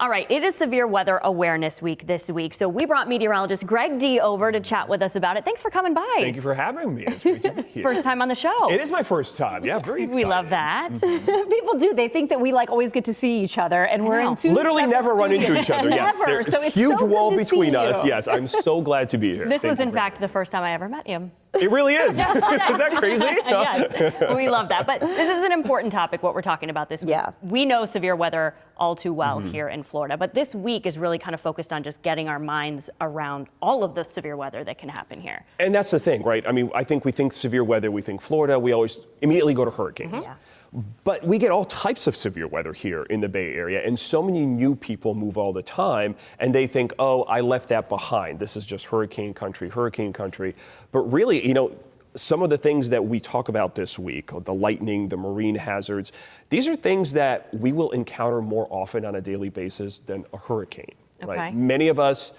All right, it is Severe Weather Awareness Week this week, so we brought meteorologist Greg D over to chat with us about it. Thanks for coming by. Thank you for having me. It's great to be here. First time on the show. It is my first time. Yeah, very excited. We love that. People do. They think that we always get to see each other, and we're in two literally never run into each other. Yes, Never. there's So a it's huge so wall good to between see us. you. Yes, I'm so glad to be here. This was, in for fact, having the first time I ever met you. me. It really is. Isn't that crazy? Yes, we love that. But this is an important topic, what we're talking about this week. Yeah. We know severe weather all too well here in Florida, but this week is really kind of focused on just getting our minds around all of the severe weather that can happen here. And that's the thing, right? I mean, I think we think severe weather, we think Florida, we always immediately go to hurricanes. Yeah. But we get all types of severe weather here in the Bay Area, and so many new people move all the time, and they think, oh, I left that behind. This is just hurricane country. But really, you know, some of the things that we talk about this week, the lightning, the marine hazards, these are things that we will encounter more often on a daily basis than a hurricane. Right? Okay. Many of us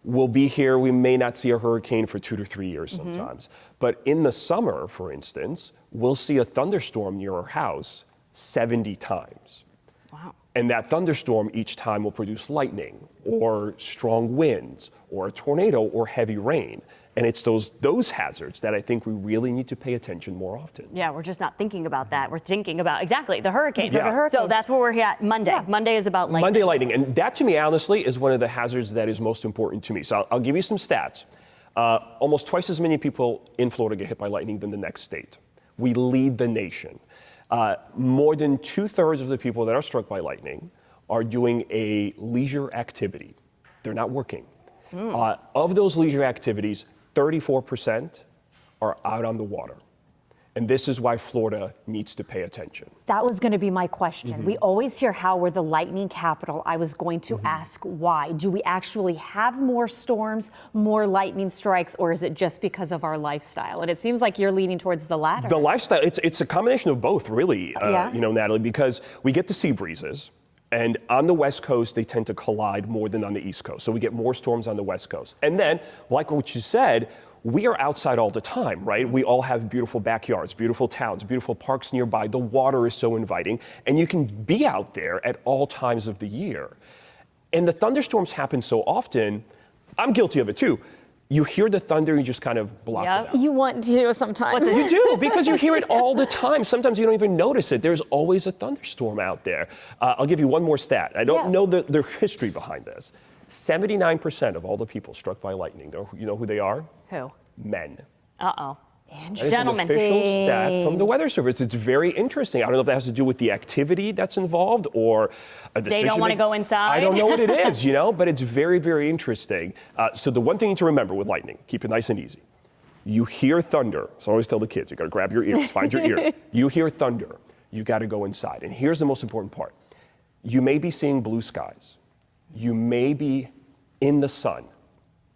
will be here. We may not see a hurricane for 2 to 3 years sometimes. But in the summer, for instance, we'll see a thunderstorm near our house 70 times. Wow. And that thunderstorm each time will produce lightning or strong winds or a tornado or heavy rain. And it's those hazards that I think we really need to pay attention more often. Yeah, we're just not thinking about that. We're thinking about, exactly, the hurricanes. Yeah. So that's where we're at Monday. Yeah. Monday is about lightning. Monday lightning, and that to me, honestly, is one of the hazards that is most important to me. So I'll give you some stats. Almost twice as many people in Florida get hit by lightning than the next state. We lead the nation. More than 2/3 of the people that are struck by lightning are doing a leisure activity. They're not working. Of those leisure activities, 34% are out on the water. And this is why Florida needs to pay attention. That was going to be my question. We always hear how we're the lightning capital. I was going to ask why. Do we actually have more storms, more lightning strikes, or is it just because of our lifestyle? And it seems like you're leaning towards the latter. The lifestyle, it's a combination of both, really, you know, Natalie, because we get the sea breezes. And on the West Coast, they tend to collide more than on the East Coast. So we get more storms on the West Coast. And then, like what you said, we are outside all the time, right? We all have beautiful backyards, beautiful towns, beautiful parks nearby. The water is so inviting. And you can be out there at all times of the year. And the thunderstorms happen so often, I'm guilty of it too. You hear the thunder, you just kind of block it out. You want to sometimes. You do, because you hear it all the time. Sometimes you don't even notice it. There's always a thunderstorm out there. I'll give you one more stat. I don't know the history behind this. 79% of all the people struck by lightning, you know who they are? Who? Men. Uh-oh. That is Gentlemen. an official stat from the Weather Service. It's very interesting. I don't know if that has to do with the activity that's involved or a decision. They don't want to go inside? I don't know what it is, you know, but it's very, very interesting. So the one thing you need to remember with lightning, keep it nice and easy. You hear thunder. So I always tell the kids, you got to grab your ears, find your ears. You hear thunder, you got to go inside. And here's the most important part. You may be seeing blue skies. You may be in the sun.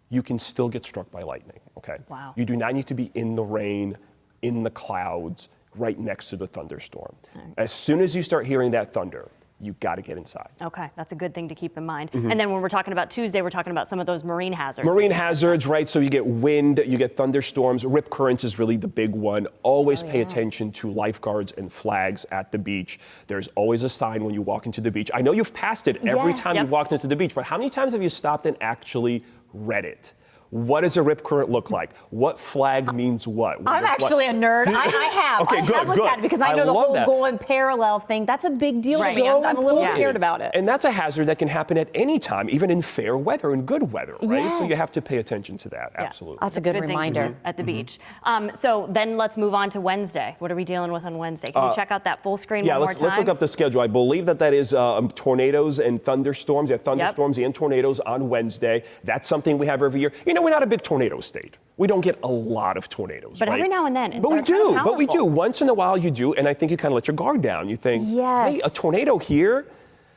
You can still get struck by lightning, okay? Wow. You do not need to be in the rain, in the clouds, right next to the thunderstorm. As soon as you start hearing that thunder, you got to get inside. Okay, that's a good thing to keep in mind. And then when we're talking about Tuesday, we're talking about some of those marine hazards. Marine hazards, right? So you get wind, you get thunderstorms. Rip currents is really the big one. Always pay attention to lifeguards and flags at the beach. There's always a sign when you walk into the beach. I know you've passed it every time you've walked into the beach, but how many times have you stopped and actually read it? What does a rip current look like? What flag means what? I'm actually a nerd. I have. Okay, I have looked at it because I know the whole going parallel thing. That's a big deal to me. I'm a little scared about it. And that's a hazard that can happen at any time, even in fair weather and good weather, right? Yes. So you have to pay attention to that, absolutely. That's a good reminder. At the beach. So then let's move on to Wednesday. What are we dealing with on Wednesday? Can you check out that full screen one more time? Let's look up the schedule. I believe that is tornadoes and thunderstorms. Yeah, thunderstorms and tornadoes on Wednesday. That's something we have every year. You know, we're not a big tornado state. We don't get a lot of tornadoes, but every now and then. But we do. But we do. Once in a while you do, and I think you kind of let your guard down. You think, hey, a tornado here?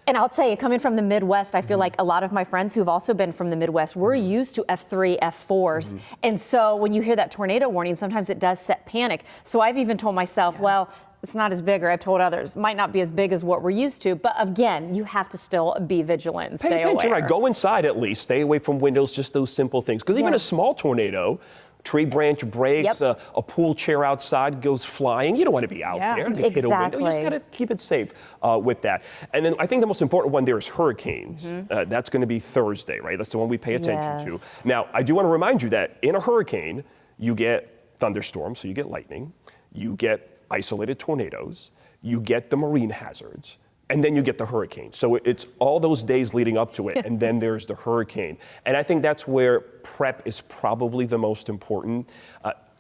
And I'll tell you, coming from the Midwest, I feel like a lot of my friends who've also been from the Midwest, we're used to F3, F4s. And so when you hear that tornado warning, sometimes it does set panic. So I've even told myself, well, it's not as big, or I've told others, might not be as big as what we're used to. But again, you have to still be vigilant and stay attention, aware. right? Go inside at least. Stay away from windows, just those simple things. Because even a small tornado tree branch breaks, a pool chair outside goes flying. You don't want to be out there. You hit a window. You just got to keep it safe with that. And then I think the most important one there is hurricanes. That's going to be Thursday, right? That's the one we pay attention to. Now, I do want to remind you that in a hurricane, you get thunderstorms, so you get lightning, you get isolated tornadoes, you get the marine hazards, and then you get the hurricane. So it's all those days leading up to it, and then there's the hurricane. And I think that's where prep is probably the most important.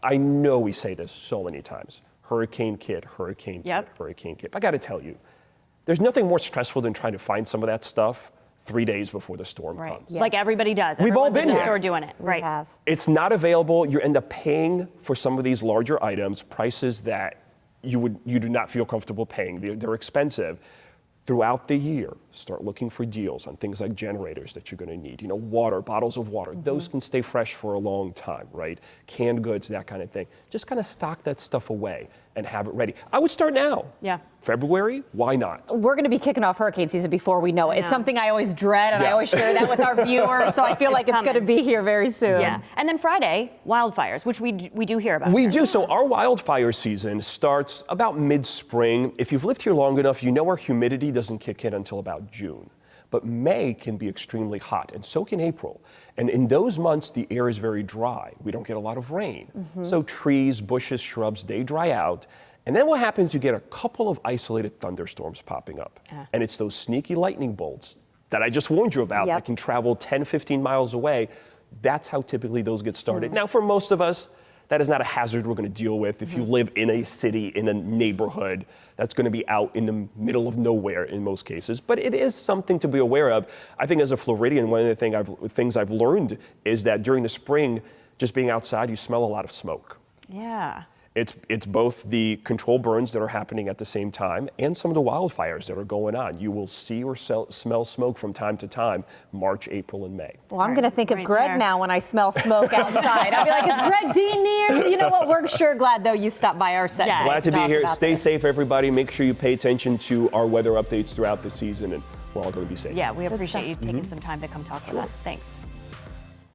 I know we say this so many times. Hurricane kit, hurricane kit, hurricane kit. I got to tell you, there's nothing more stressful than trying to find some of that stuff 3 days before the storm comes. Yes. Like everybody does. We've all been in the there. store doing it. We have. It's not available. You end up paying for some of these larger items, prices that you do not feel comfortable paying. They're expensive. Throughout the year, start looking for deals on things like generators that you're going to need. Water, bottles of water. Those can stay fresh for a long time, right? Canned goods, that kind of thing. Just kind of stock that stuff away and have it ready. I would start now. Yeah. February, why not? We're going to be kicking off hurricane season before we know it. It's something I always dread, and I always share that with our viewers, so I feel like it's going to be here very soon. Yeah. And then Friday, wildfires, which we do hear about. We do. So our wildfire season starts about mid-spring. If you've lived here long enough, you know our humidity doesn't kick in until about June. But May can be extremely hot, and so can April. And in those months, the air is very dry. We don't get a lot of rain. So trees, bushes, shrubs, they dry out. And then what happens, you get a couple of isolated thunderstorms popping up. And it's those sneaky lightning bolts that I just warned you about that can travel 10, 15 miles away. That's how typically those get started. Now, for most of us, that is not a hazard we're going to deal with. If you live in a city, in a neighborhood, that's going to be out in the middle of nowhere in most cases. But it is something to be aware of. I think as a Floridian, one of the things I've learned is that during the spring, just being outside, you smell a lot of smoke. Yeah. It's both the controlled burns that are happening at the same time and some of the wildfires that are going on. You will see or smell smoke from time to time, March, April, and May. Well, I'm going to think of Greg now when I smell smoke outside. I'll be like, is Greg Dean near? You know what? We're sure glad, though, you stopped by our set. Yeah. Glad to be here. Stay safe, everybody. Make sure you pay attention to our weather updates throughout the season, and we're all going to be safe. Yeah, we appreciate you taking some time to come talk with us. Thanks.